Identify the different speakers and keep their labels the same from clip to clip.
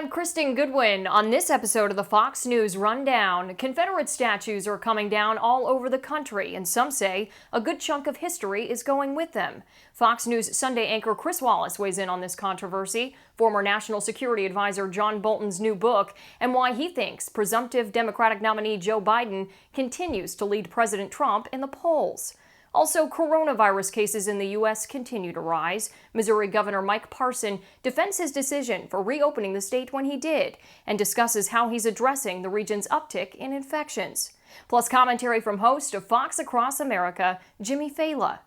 Speaker 1: I'm Kristen Goodwin. On this episode of the Fox News Rundown, Confederate statues are coming down all over the country, and some say a good chunk of history is going with them. Fox News Sunday anchor Chris Wallace weighs in on this controversy, former National Security Advisor John Bolton's new book, and why he thinks presumptive Democratic nominee Joe Biden continues to lead President Trump in the polls. Also, coronavirus cases in the U.S. continue to rise. Missouri Governor Mike Parson defends his decision for reopening the state when he did and discusses how he's addressing the region's uptick in infections. Plus, commentary from host of Fox Across America, Jimmy Failla.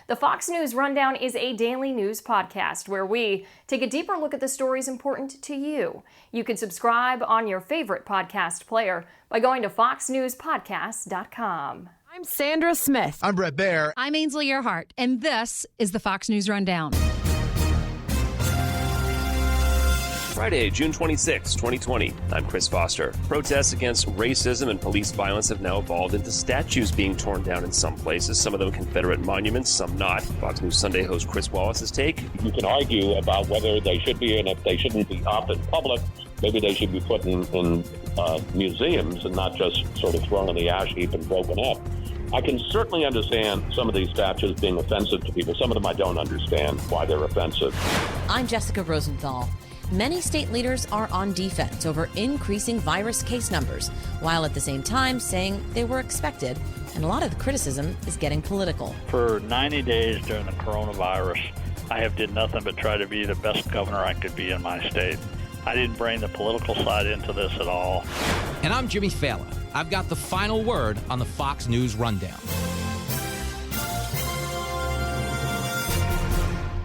Speaker 1: The Fox News Rundown is a daily news podcast where we take a deeper look at the stories important to you. You can subscribe on your favorite podcast player by going to foxnewspodcast.com.
Speaker 2: I'm Sandra Smith.
Speaker 3: I'm Brett Baer.
Speaker 4: I'm Ainsley Earhart, and this is the Fox News Rundown.
Speaker 5: Friday, June 26, 2020. I'm Chris Foster. Protests against racism and police violence have now evolved into statues being torn down in some places, some of them Confederate monuments, some not. Fox News Sunday host Chris Wallace's take.
Speaker 6: You can argue about whether they should be, and if they shouldn't be up in public, maybe they should be put in museums and not just sort of thrown in the ash heap and broken up. I can certainly understand some of these statues being offensive to people. Some of them I don't understand why they're offensive.
Speaker 7: I'm Jessica Rosenthal. Many state leaders are on defense over increasing virus case numbers, while at the same time saying they were expected, and a lot of the criticism is getting political.
Speaker 8: For 90 days during the coronavirus, I have did nothing but try to be the best governor I could be in my state. I didn't bring the political side into this at all.
Speaker 3: And I'm Jimmy Failla. I've got the final word on the Fox News Rundown.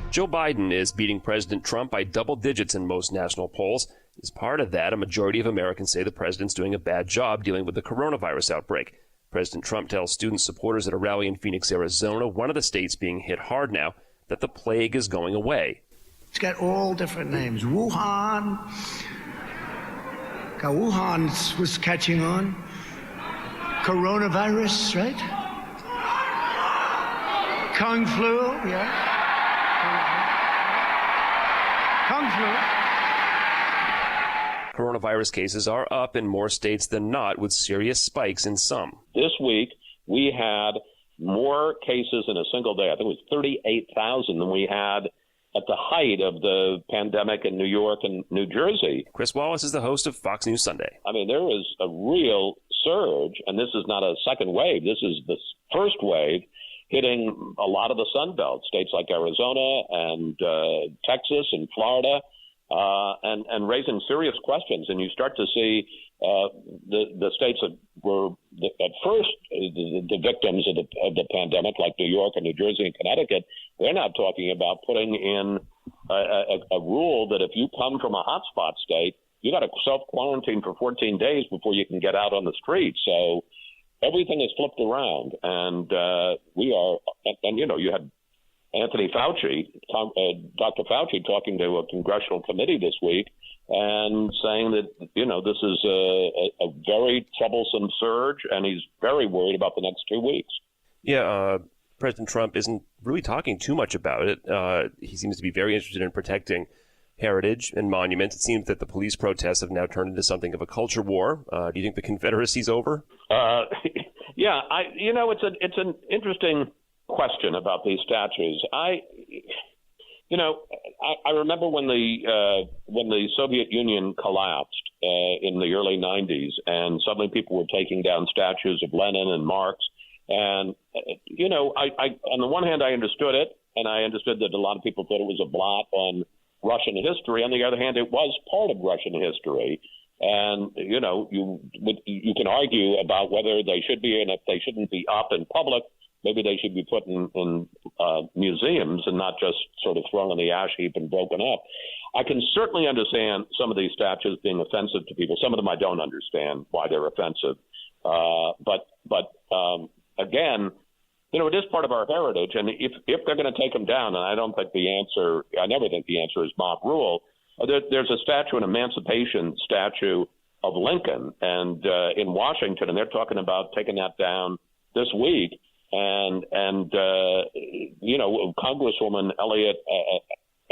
Speaker 5: Joe Biden is beating President Trump by double digits in most national polls. As part of that, a majority of Americans say the president's doing a bad job dealing with the coronavirus outbreak. President Trump tells student supporters at a rally in Phoenix, Arizona, one of the states being hit hard now, that the plague is going away.
Speaker 9: It's got all different names. Wuhan. Wuhan was catching on. Coronavirus, right? Kung flu, yeah. Kung flu.
Speaker 5: Coronavirus cases are up in more states than not, with serious spikes in some.
Speaker 6: This week, we had more cases in a single day. I think it was 38,000 than we had at the height of the pandemic in New York and New Jersey.
Speaker 5: Chris Wallace is the host of Fox News Sunday.
Speaker 6: I mean, there is a real surge, and this is not a second wave. This is the first wave hitting a lot of the Sun Belt, states like Arizona and Texas and Florida, and raising serious questions. And you start to see the states that were at first the victims of the pandemic, like New York and New Jersey and Connecticut, they're now talking about putting in a rule that if you come from a hotspot state, you got to self-quarantine for 14 days before you can get out on the street. So everything is flipped around, and we are, and you know, you had Anthony Fauci, Dr. Fauci, talking to a congressional committee this week and saying that, you know, this is a very troublesome surge, and he's very worried about the next 2 weeks.
Speaker 5: Yeah, President Trump isn't really talking too much about it. He seems to be very interested in protecting heritage and monuments. It seems that the police protests have now turned into something of a culture war. Do you think the Confederacy's over?
Speaker 6: Yeah, it's an interesting question about these statues. I remember when the Soviet Union collapsed in the early 90s, and suddenly people were taking down statues of Lenin and Marx. And I on the one hand I understood it, and I understood that a lot of people thought it was a blot on Russian history. On the other hand, it was part of Russian history. And, you know, you can argue about whether they should be, and if they shouldn't be up in public, maybe they should be put in museums and not just sort of thrown in the ash heap and broken up. I can certainly understand some of these statues being offensive to people. Some of them I don't understand why they're offensive. But again, you know, it is part of our heritage. And if they're going to take them down, and I never think the answer is mob rule. There's a statue, an emancipation statue of Lincoln, and in Washington, and they're talking about taking that down this week. And Congresswoman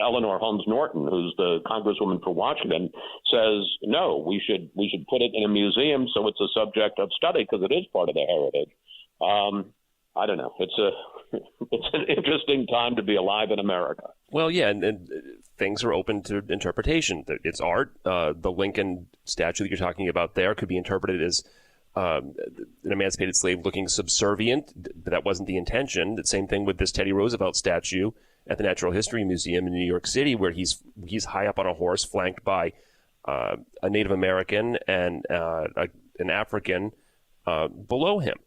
Speaker 6: Eleanor Holmes Norton, who's the congresswoman for Washington, says no, we should put it in a museum so it's a subject of study because it is part of the heritage. I don't know. It's an interesting time to be alive in America.
Speaker 5: Well, yeah, and things are open to interpretation. It's art. The Lincoln statue that you're talking about there could be interpreted as an emancipated slave looking subservient, but that wasn't the intention. The same thing with this Teddy Roosevelt statue at the Natural History Museum in New York City, where he's high up on a horse, flanked by a Native American and an African below him.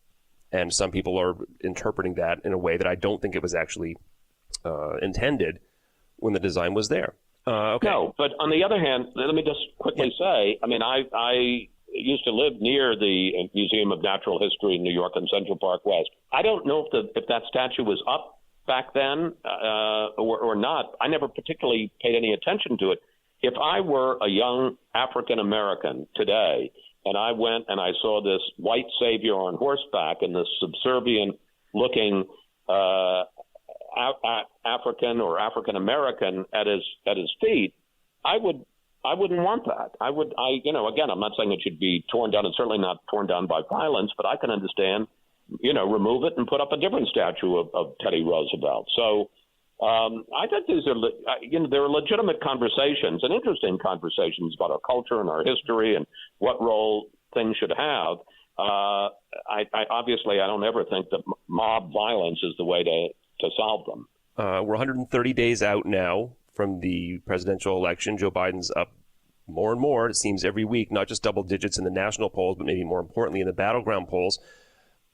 Speaker 5: And some people are interpreting that in a way that I don't think it was actually intended when the design was there. Okay.
Speaker 6: No, but on the other hand, let me just quickly say, I mean, I used to live near the Museum of Natural History in New York on Central Park West. I don't know if that statue was up back then or not. I never particularly paid any attention to it. If I were a young African American today and I went and I saw this white savior on horseback and this subservient looking African or African American at his feet, I wouldn't want that. Again, I'm not saying it should be torn down. It's certainly not torn down by violence, but I can understand, remove it and put up a different statue of Teddy Roosevelt. So I think these are, there are legitimate conversations and interesting conversations about our culture and our history and what role things should have. I obviously don't ever think that mob violence is the way to solve them.
Speaker 5: We're 130 days out now from the presidential election. Joe Biden's up more and more, it seems, every week, not just double digits in the national polls, but maybe more importantly in the battleground polls.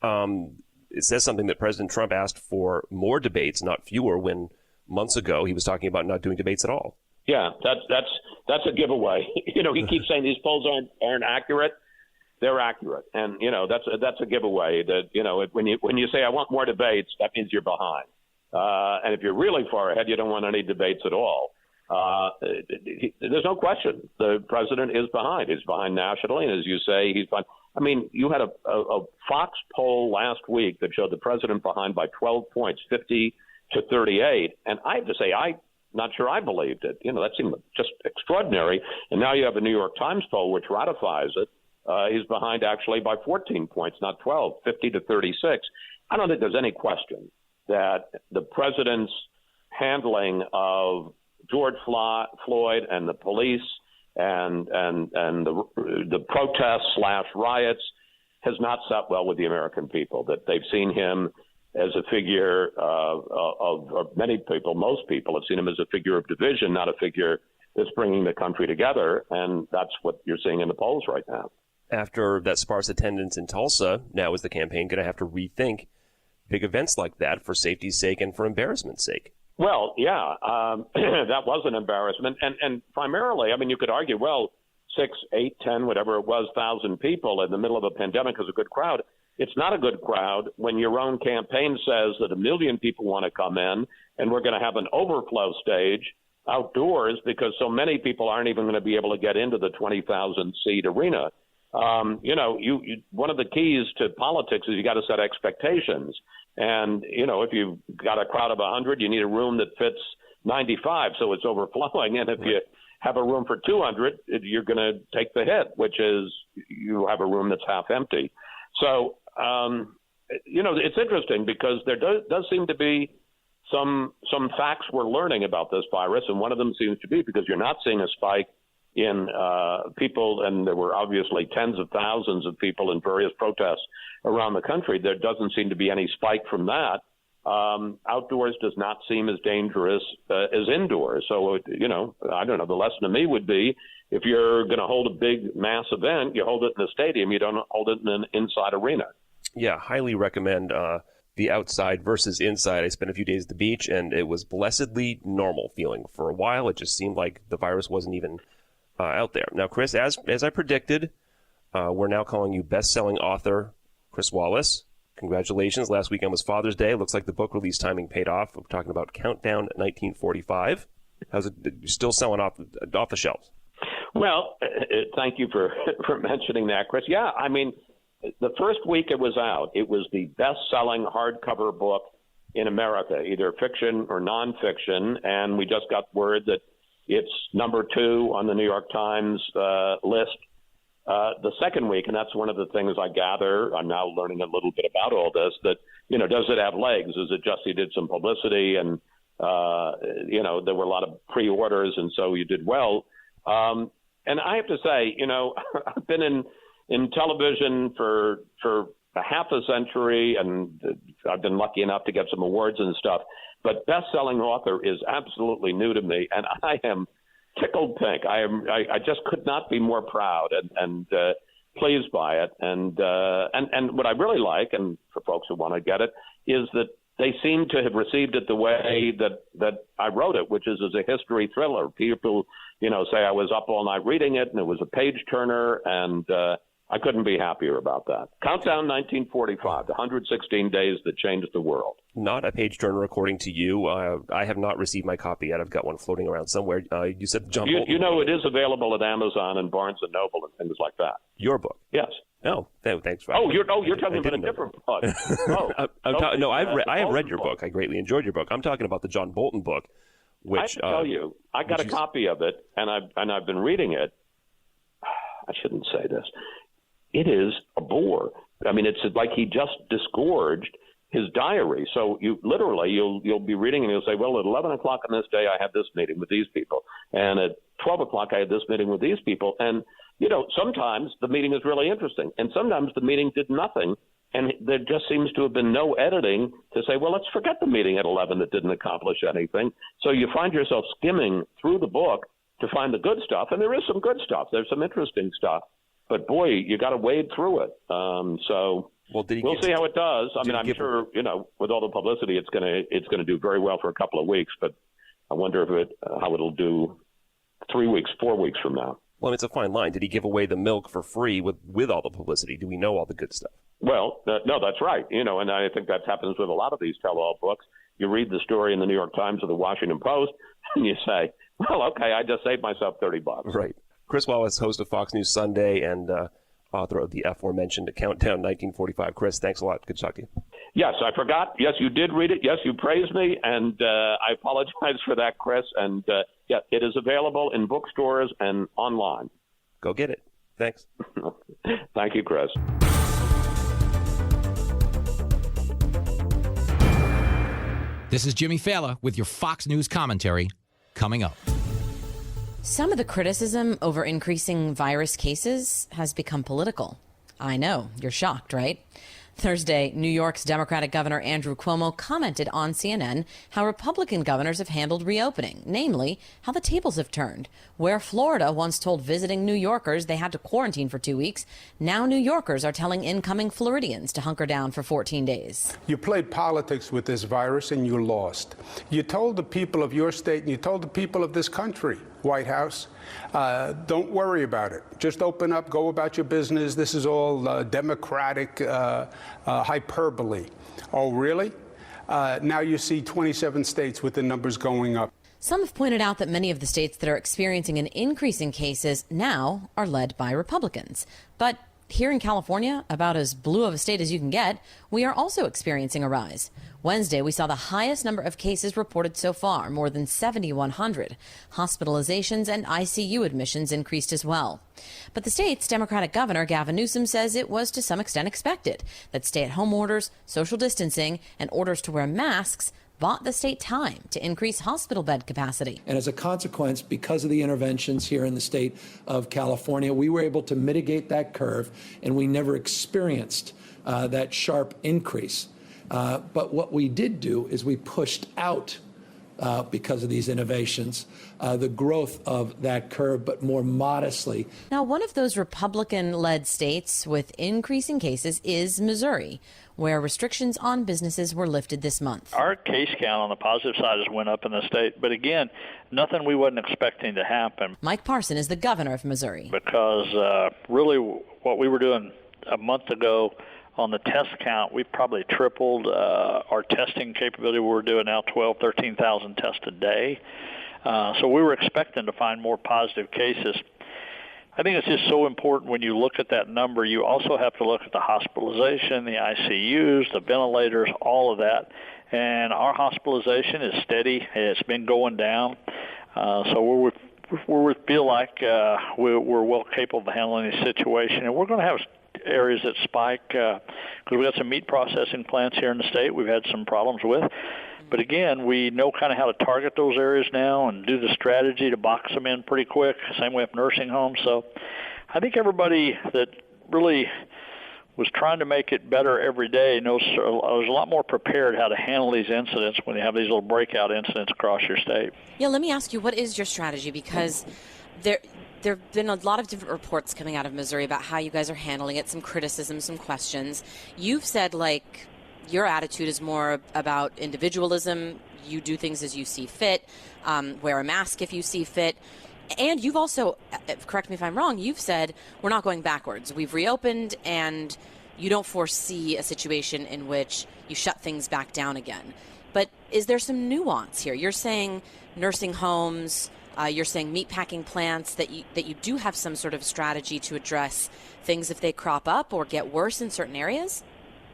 Speaker 5: It says something that President Trump asked for more debates, not fewer, when months ago he was talking about not doing debates at all.
Speaker 6: Yeah, that's a giveaway. He keeps saying these polls aren't accurate. They're accurate, and that's a giveaway. That when you say I want more debates, that means you're behind. And if you're really far ahead, you don't want any debates at all. There's no question the president is behind. He's behind nationally, and as you say, he's behind. I mean, you had a Fox poll last week that showed the president behind by 12 points, 50 to 38. And I have to say, I'm not sure I believed it. That seemed just extraordinary. And now you have a New York Times poll which ratifies it. He's behind actually by 14 points, not 12, 50 to 36. I don't think there's any question that the president's handling of George Floyd and the police and the protests / riots has not sat well with the American people, that they've seen him as a figure of many people, most people have seen him as a figure of division, not a figure that's bringing the country together. And that's what you're seeing in the polls right now.
Speaker 5: After that sparse attendance in Tulsa, now is the campaign going to have to rethink big events like that for safety's sake and for embarrassment's sake?
Speaker 6: Well, yeah, that was an embarrassment. And primarily, I mean, you could argue, well, 6, 8, 10, whatever it was, 1,000 people in the middle of a pandemic is a good crowd. It's not a good crowd when your own campaign says that 1 million people want to come in and we're going to have an overflow stage outdoors because so many people aren't even going to be able to get into the 20,000 seat arena. One of the keys to politics is you got to set expectations. And, if you've got a crowd of 100, you need a room that fits 95, so it's overflowing. And if you have a room for 200, you're going to take the hit, which is you have a room that's half empty. So, it's interesting because there does seem to be some facts we're learning about this virus. And one of them seems to be because you're not seeing a spike in people, and there were obviously tens of thousands of people in various protests around the country. There doesn't seem to be any spike from that. Outdoors does not seem as dangerous as indoors. So, I don't know. The lesson to me would be if you're going to hold a big mass event, you hold it in a stadium. You don't hold it in an inside arena.
Speaker 5: Yeah, highly recommend the outside versus inside. I spent a few days at the beach, and it was blessedly normal feeling. For a while, it just seemed like the virus wasn't even out there. Now, Chris, as I predicted, we're now calling you best-selling author Chris Wallace. Congratulations. Last weekend was Father's Day. Looks like the book release timing paid off. We're talking about Countdown 1945. How's it? You're still selling off the shelves?
Speaker 6: Well, thank you for mentioning that, Chris. Yeah, I mean, the first week it was out, it was the best-selling hardcover book in America, either fiction or nonfiction, and we just got word that it's number 2 on the New York Times list the second week, and that's one of the things I gather. I'm now learning a little bit about all this, that, does it have legs? Is it just he did some publicity and, there were a lot of pre-orders, and so you did well. And I have to say, I've been in television for a half a century, and I've been lucky enough to get some awards and stuff. But best-selling author is absolutely new to me, and I am tickled pink. I just could not be more proud and pleased by it. And what I really like, and for folks who want to get it, is that they seem to have received it the way that I wrote it, which is as a history thriller. People, say I was up all night reading it, and it was a page turner, and I couldn't be happier about that. Countdown 1945, the 116 days that changed the world.
Speaker 5: Not a page turner, according to you. I have not received my copy yet. I've got one floating around somewhere. You said John Bolton.
Speaker 6: It is available at Amazon and Barnes & Noble and things like that.
Speaker 5: Your book?
Speaker 6: Yes.
Speaker 5: Oh, thanks.
Speaker 6: You're talking about a different book.
Speaker 5: I have read your book. I greatly enjoyed your book. I'm talking about the John Bolton book, which
Speaker 6: I have to tell you, I got a copy of it, and I've been reading it. I shouldn't say this. It is a bore. I mean, it's like he just disgorged his diary. So you'll be reading and you'll say, well, at 11 o'clock on this day, I had this meeting with these people. And at 12 o'clock, I had this meeting with these people. And, sometimes the meeting is really interesting. And sometimes the meeting did nothing. And there just seems to have been no editing to say, well, let's forget the meeting at 11 that didn't accomplish anything. So you find yourself skimming through the book to find the good stuff. And there is some good stuff. There's some interesting stuff. But boy, you got to wade through it. We'll see how it does. I mean, I'm sure with all the publicity, it's gonna do very well for a couple of weeks. But I wonder how it'll do 3 weeks, 4 weeks from now.
Speaker 5: Well, it's a fine line. Did he give away the milk for free with all the publicity? Do we know all the good stuff?
Speaker 6: Well, no, that's right. And I think that happens with a lot of these tell-all books. You read the story in the New York Times or the Washington Post, and you say, well, okay, I just saved myself $30.
Speaker 5: Right. Chris Wallace, host of Fox News Sunday and author of the aforementioned Countdown 1945. Chris, thanks a lot. Good to talk to you.
Speaker 6: Yes, I forgot. Yes, you did read it. Yes, you praised me, and I apologize for that, Chris. And, it is available in bookstores and online.
Speaker 5: Go get it. Thanks.
Speaker 6: Thank you, Chris.
Speaker 3: This is Jimmy Failla with your Fox News commentary coming up.
Speaker 7: Some of the criticism over increasing virus cases has become political. I know, you're shocked, right? Thursday, New York's Democratic Governor Andrew Cuomo commented on CNN how Republican governors have handled reopening, namely how the tables have turned. Where Florida once told visiting New Yorkers they had to quarantine for 2 weeks, now New Yorkers are telling incoming Floridians to hunker down for 14 days.
Speaker 2: You played politics with this virus and you lost. You told the people of your state and you told the people of this country, White House, don't worry about it. Just open up, go about your business. This is all democratic hyperbole. Oh, really? Now you see 27 states with the numbers going up.
Speaker 7: Some have pointed out that many of the states that are experiencing an increase in cases now are led by Republicans. But here in California, about as blue of a state as you can get, we are also experiencing a rise. Wednesday, we saw the highest number of cases reported so far, more than 7,100. Hospitalizations and ICU admissions increased as well. But the state's Democratic Governor, Gavin Newsom, says it was to some extent expected that stay-at-home orders, social distancing, and orders to wear masks bought the state time to increase hospital bed capacity.
Speaker 10: And as a consequence, because of the interventions here in the state of California, we were able to mitigate that curve, and we never experienced that sharp increase. But what we did do is we pushed out, because of these innovations, the growth of that curve, but more modestly.
Speaker 7: Now, one of those Republican-led states with increasing cases is Missouri, where restrictions on businesses were lifted this month.
Speaker 8: Our case count on the positive side has went up in the state, but again, nothing we wasn't expecting to happen.
Speaker 7: Mike Parson is the governor of Missouri.
Speaker 8: Because really what we were doing a month ago on the test count, we've probably tripled our testing capability. We're doing now 13,000 tests a day. So we were expecting to find more positive cases. I think it's just so important when you look at that number. You also have to look at the hospitalization, the ICUs, the ventilators, all of that. And our hospitalization is steady. It's been going down. So we feel like we're well capable of handling the situation. And we're going to have areas that spike because we've got some meat processing plants here in the state we've had some problems with. But again, we know kind of how to target those areas now and do the strategy to box them in pretty quick. Same way with nursing homes. So I think everybody that really was trying to make it better every day knows I was a lot more prepared how to handle these incidents when you have these little breakout incidents across your state.
Speaker 7: Yeah, let me ask you, what is your strategy? Because there have been a lot of different reports coming out of Missouri about how you guys are handling it, some criticism, some questions. You've said, like, your attitude is more about individualism. You do things as you see fit, wear a mask if you see fit. And you've also, correct me if I'm wrong, you've said we're not going backwards. We've reopened, and you don't foresee a situation in which you shut things back down again. But is there some nuance here? You're saying nursing homes, you're saying meatpacking plants, that you do have some sort of strategy to address things if they crop up or get worse in certain areas?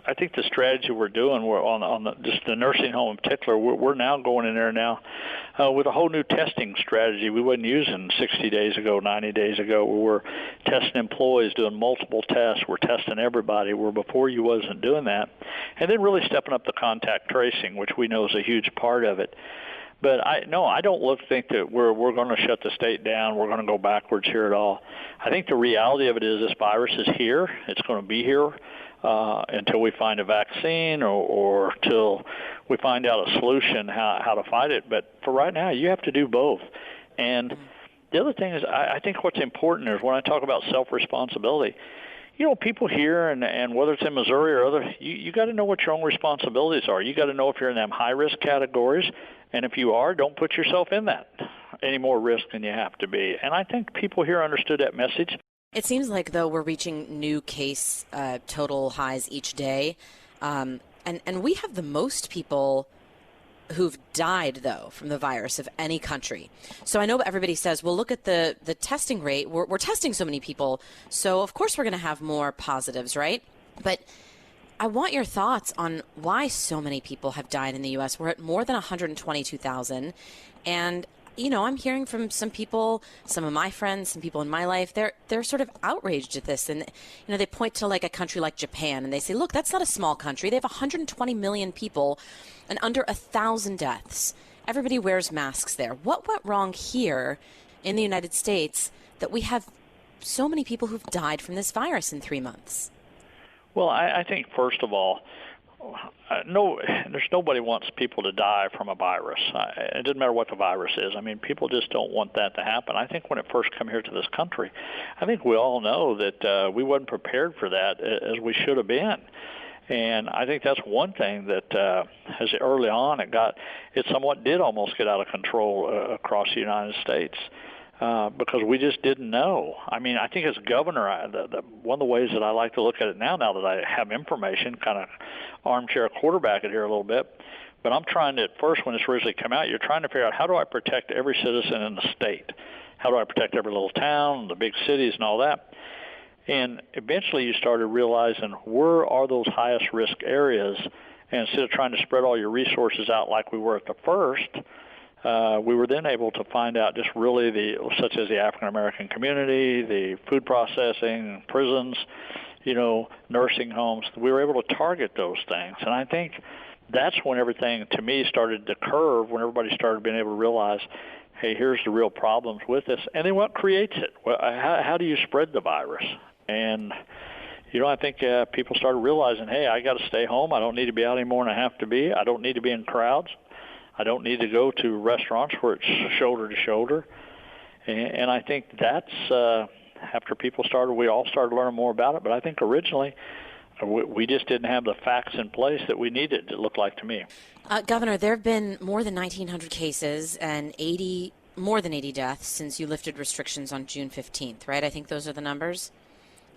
Speaker 8: I think the strategy we're doing, we're on just the nursing home in particular, we're now going in there now with a whole new testing strategy we wasn't using 60 days ago, 90 days ago. We were testing employees, doing multiple tests. We're testing everybody, where before you wasn't doing that. And then really stepping up the contact tracing, which we know is a huge part of it. But I don't think that we're going to shut the state down. We're going to go backwards here at all. I think the reality of it is this virus is here. It's going to be here until we find a vaccine or till we find out a solution how to fight it. But for right now, you have to do both. And the other thing is, I think what's important is when I talk about self-responsibility, people here, and whether it's in Missouri or other, you got to know what your own responsibilities are. You got to know if you're in them high-risk categories, and if you are, don't put yourself in that any more risk than you have to be. And I think people here understood that message.
Speaker 7: It seems like, though, we're reaching new case total highs each day, and we have the most people who've died, though, from the virus of any country. So I know everybody says, well, look at the testing rate. We're testing so many people, so of course we're going to have more positives, right? But I want your thoughts on why so many people have died in the U.S. We're at more than 122,000, and I'm hearing from some people, some of my friends, some people in my life, they're sort of outraged at this. And, they point to like a country like Japan and they say, look, that's not a small country. They have 120 million people and under 1,000 deaths. Everybody wears masks there. What went wrong here in the United States that we have so many people who've died from this virus in 3 months?
Speaker 8: Well, I think, first of all, there's nobody wants people to die from a virus. It doesn't matter what the virus is. I mean, people just don't want that to happen. I think when it first came here to this country, I think we all know that we wasn't prepared for that as we should have been. And I think that's one thing that as early on it somewhat did almost get out of control across the United States. Because we just didn't know. I mean, I think as governor, one of the ways that I like to look at it now that I have information, kind of armchair quarterback it here a little bit, but I'm trying to, at first when this originally came out, you're trying to figure out how do I protect every citizen in the state? How do I protect every little town, the big cities and all that? And eventually you started realizing where are those highest risk areas, and instead of trying to spread all your resources out like we were at the first, we were then able to find out just really such as the African American community, the food processing, prisons, nursing homes. We were able to target those things. And I think that's when everything, to me, started to curve, when everybody started being able to realize, hey, here's the real problems with this. And then what creates it? How do you spread the virus? And, I think people started realizing, hey, I got to stay home. I don't need to be out any more than I have to be. I don't need to be in crowds. I don't need to go to restaurants where it's shoulder to shoulder. And I think that's after we all started learning more about it. But I think originally we just didn't have the facts in place that we needed, it looked like to me.
Speaker 7: Governor, there have been more than 1,900 cases and more than 80 deaths since you lifted restrictions on June 15th, right? I think those are the numbers.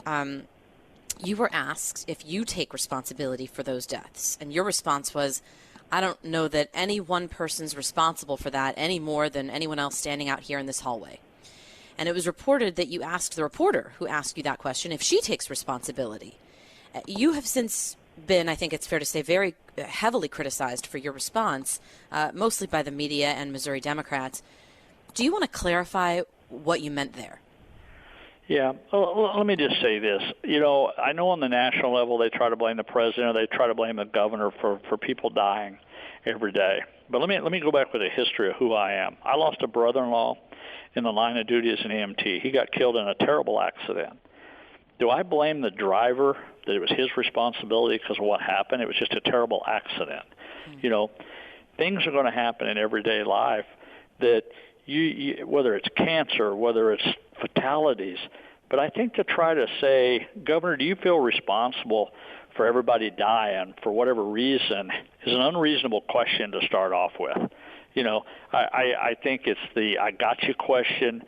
Speaker 7: You were asked if you take responsibility for those deaths, and your response was, I don't know that any one person's responsible for that any more than anyone else standing out here in this hallway. And it was reported that you asked the reporter who asked you that question if she takes responsibility. You have since been, I think it's fair to say, very heavily criticized for your response, mostly by the media and Missouri Democrats. Do you want to clarify what you meant there?
Speaker 8: Yeah, well, let me just say this. You know, I know on the national level they try to blame the president or they try to blame the governor for people dying every day. But let me go back with a history of who I am. I lost a brother-in-law in the line of duty as an EMT. He got killed in a terrible accident. Do I blame the driver that it was his responsibility because of what happened? It was just a terrible accident. Mm-hmm. You know, things are going to happen in everyday life that you whether it's cancer, whether it's fatalities. But I think to try to say, Governor, do you feel responsible for everybody dying for whatever reason is an unreasonable question to start off with. You know, I think it's the I got you question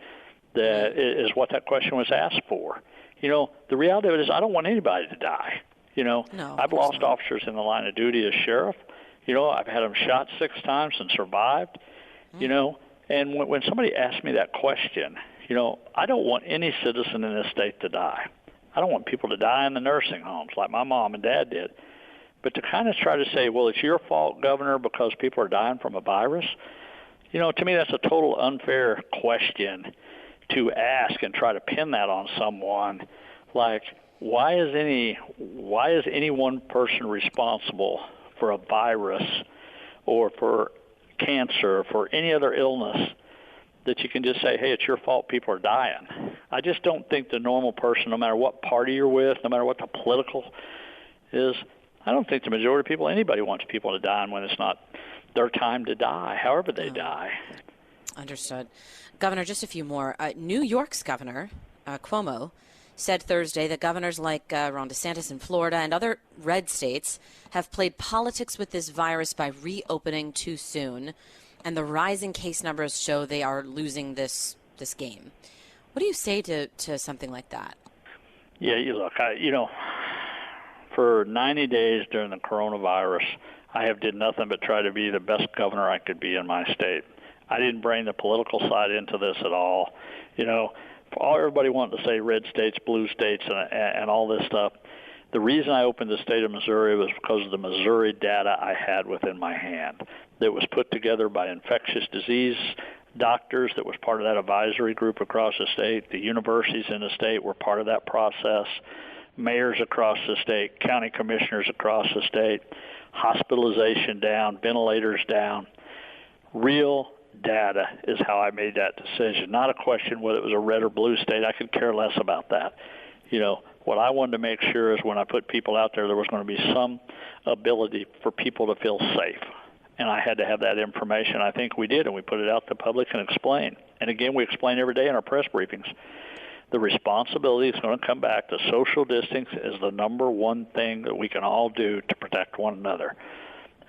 Speaker 8: that is what that question was asked for. You know, the reality of it is I don't want anybody to die. You know, I've lost officers in the line of duty as sheriff. You know, I've had them shot 6 times and survived. You know, and when somebody asks me that question, you know, I don't want any citizen in this state to die. I don't want people to die in the nursing homes like my mom and dad did. But to kind of try to say, well, it's your fault, Governor, because people are dying from a virus, you know, to me that's a total unfair question to ask and try to pin that on someone. Like, why is any one person responsible for a virus or for cancer, for any other illness that you can just say, hey, it's your fault people are dying? I just don't think the normal person, no matter what party you're with, no matter what the political is, I don't think the majority of people, anybody wants people to die when it's not their time to die, however they die.
Speaker 7: Understood. Governor, just a few more. New York's Governor Cuomo said Thursday that governors like Ron DeSantis in Florida and other red states have played politics with this virus by reopening too soon, and the rising case numbers show they are losing this game. What do you say to something like that?
Speaker 8: Yeah, look, for 90 days during the coronavirus, I have did nothing but try to be the best governor I could be in my state. I didn't bring the political side into this at all. You know, everybody wanted to say red states, blue states, and all this stuff. The reason I opened the state of Missouri was because of the Missouri data I had within my hand that was put together by infectious disease doctors that was part of that advisory group across the state. The universities in the state were part of that process. Mayors across the state, county commissioners across the state, hospitalization down, ventilators down. Real data is how I made that decision, not a question whether it was a red or blue state. I could care less about that. You know, what I wanted to make sure is when I put people out there was going to be some ability for people to feel safe. And I had to have that information. I think we did, and we put it out to the public and explained. And again, we explain every day in our press briefings. The responsibility is going to come back to social distance is the number one thing that we can all do to protect one another.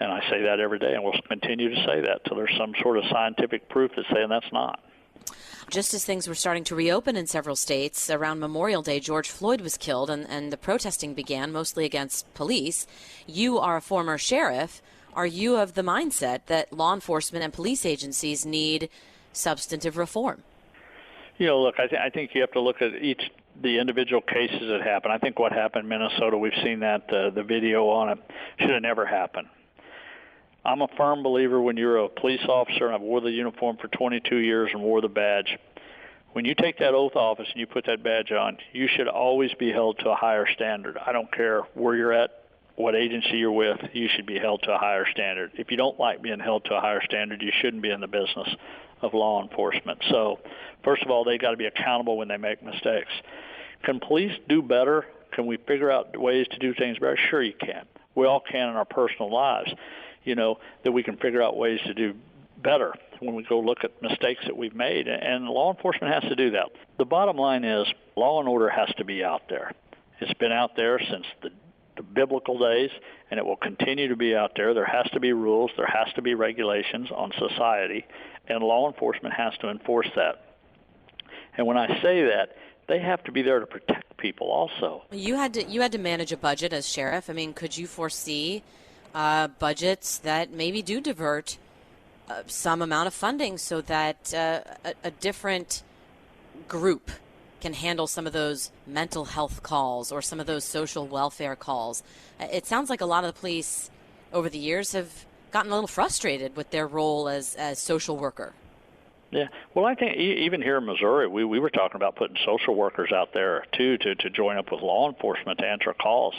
Speaker 8: And I say that every day, and we'll continue to say that till there's some sort of scientific proof that's saying that's not.
Speaker 7: Just as things were starting to reopen in several states, around Memorial Day, George Floyd was killed, and the protesting began, mostly against police. You are a former sheriff. Are you of the mindset that law enforcement and police agencies need substantive reform?
Speaker 8: You know, look, I think you have to look at the individual cases that happen. I think what happened in Minnesota, we've seen that, the video on it, should have never happened. I'm a firm believer when you're a police officer, and I've wore the uniform for 22 years and wore the badge. When you take that oath of office and you put that badge on, you should always be held to a higher standard. I don't care where you're at, what agency you're with, you should be held to a higher standard. If you don't like being held to a higher standard, you shouldn't be in the business of law enforcement. So, first of all, they got to be accountable when they make mistakes. Can police do better? Can we figure out ways to do things better? Sure you can. We all can in our personal lives, you know, that we can figure out ways to do better when we go look at mistakes that we've made, and law enforcement has to do that. The bottom line is law and order has to be out there. It's been out there since the biblical days, and it will continue to be out there. There has to be rules, there has to be regulations on society, and law enforcement has to enforce that. And when I say that, they have to be there to protect people also.
Speaker 7: You had to manage a budget as sheriff. I mean, could you foresee budgets that maybe do divert some amount of funding so that a different group can handle some of those mental health calls or some of those social welfare calls. It sounds like a lot of the police over the years have gotten a little frustrated with their role as social worker.
Speaker 8: Yeah, well, I think even here in Missouri, we were talking about putting social workers out there, too, to join up with law enforcement to answer calls.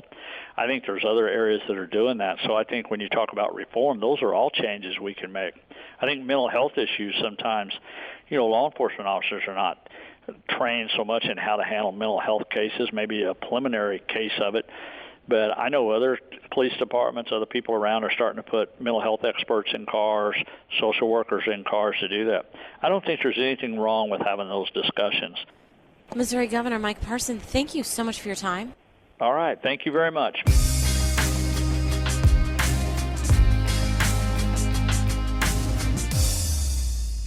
Speaker 8: I think there's other areas that are doing that. So I think when you talk about reform, those are all changes we can make. I think mental health issues sometimes, law enforcement officers are not trained so much in how to handle mental health cases, maybe a preliminary case of it. But I know other police departments, other people around are starting to put mental health experts in cars, social workers in cars to do that. I don't think there's anything wrong with having those discussions.
Speaker 7: Missouri Governor Mike Parson, thank you so much for your time.
Speaker 8: All right. Thank you very much.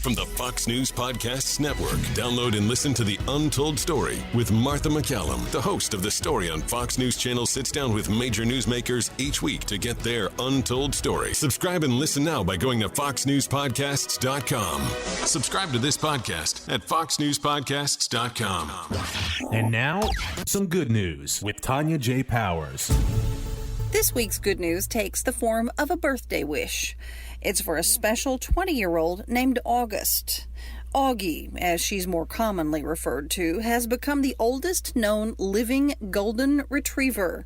Speaker 11: From the Fox News Podcasts Network, download and listen to The Untold Story with Martha McCallum. The host of The Story on Fox News Channel sits down with major newsmakers each week to get their untold story. Subscribe and listen now by going to foxnewspodcasts.com. Subscribe to this podcast at foxnewspodcasts.com.
Speaker 12: And now, some good news with Tonya J. Powers.
Speaker 13: This week's good news takes the form of a birthday wish. It's for a special 20-year-old named August. Augie, as she's more commonly referred to, has become the oldest known living golden retriever.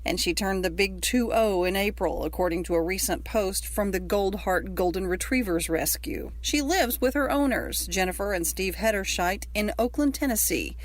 Speaker 13: And she turned the big 2-0 in April, according to a recent post from the Goldheart Golden Retrievers Rescue. She lives with her owners, Jennifer and Steve Hederscheit, in Oakland, Tennessee.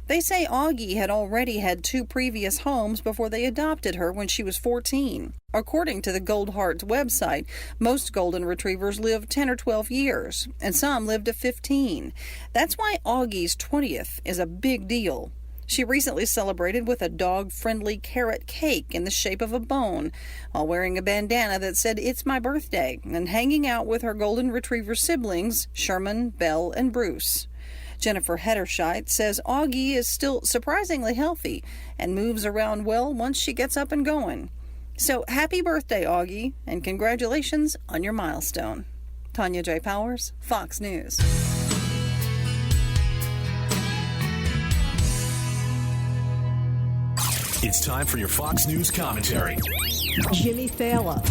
Speaker 13: They say Augie had already had 2 previous homes before they adopted her when she was 14. According to the Goldheart website, most golden retrievers live 10 or 12 years, and some live to 15. That's why Augie's 20th is a big deal. She recently celebrated with a dog-friendly carrot cake in the shape of a bone, while wearing a bandana that said, "It's my birthday," and hanging out with her golden retriever siblings, Sherman, Belle, and Bruce. Jennifer Hederscheit says Augie is still surprisingly healthy and moves around well once she gets up and going. So happy birthday, Augie, and congratulations on your milestone. Tonya J. Powers, Fox News.
Speaker 12: It's time for your Fox News commentary.
Speaker 14: Jimmy Failla.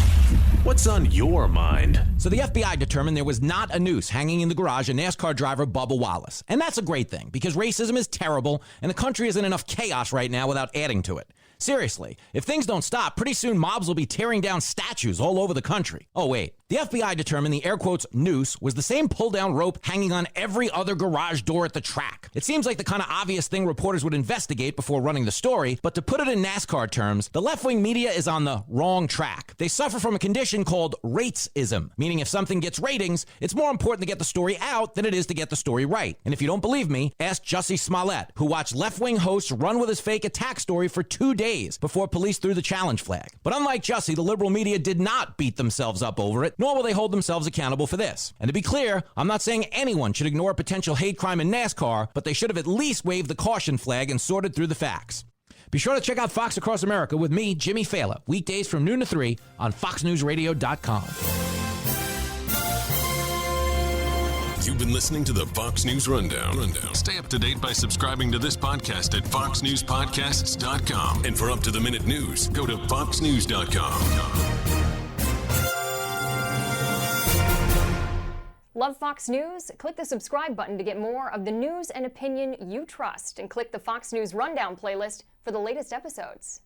Speaker 12: What's on your mind?
Speaker 3: So the FBI determined there was not a noose hanging in the garage of NASCAR driver Bubba Wallace. And that's a great thing, because racism is terrible, and the country is in enough chaos right now without adding to it. Seriously, if things don't stop, pretty soon mobs will be tearing down statues all over the country. Oh, wait. The FBI determined the air quotes noose was the same pull-down rope hanging on every other garage door at the track. It seems like the kind of obvious thing reporters would investigate before running the story, but to put it in NASCAR terms, the left-wing media is on the wrong track. They suffer from a condition called ratesism, meaning if something gets ratings, it's more important to get the story out than it is to get the story right. And if you don't believe me, ask Jussie Smollett, who watched left-wing hosts run with his fake attack story for 2 days before police threw the challenge flag. But unlike Jussie, the liberal media did not beat themselves up over it, nor will they hold themselves accountable for this. And to be clear, I'm not saying anyone should ignore a potential hate crime in NASCAR, but they should have at least waved the caution flag and sorted through the facts. Be sure to check out Fox Across America with me, Jimmy Failla, weekdays from noon to 3 on foxnewsradio.com.
Speaker 11: You've been listening to the Fox News Rundown. Stay up to date by subscribing to this podcast at foxnewspodcasts.com. And for up-to-the-minute news, go to foxnews.com.
Speaker 1: Love Fox News? Click the subscribe button to get more of the news and opinion you trust, and click the Fox News Rundown playlist for the latest episodes.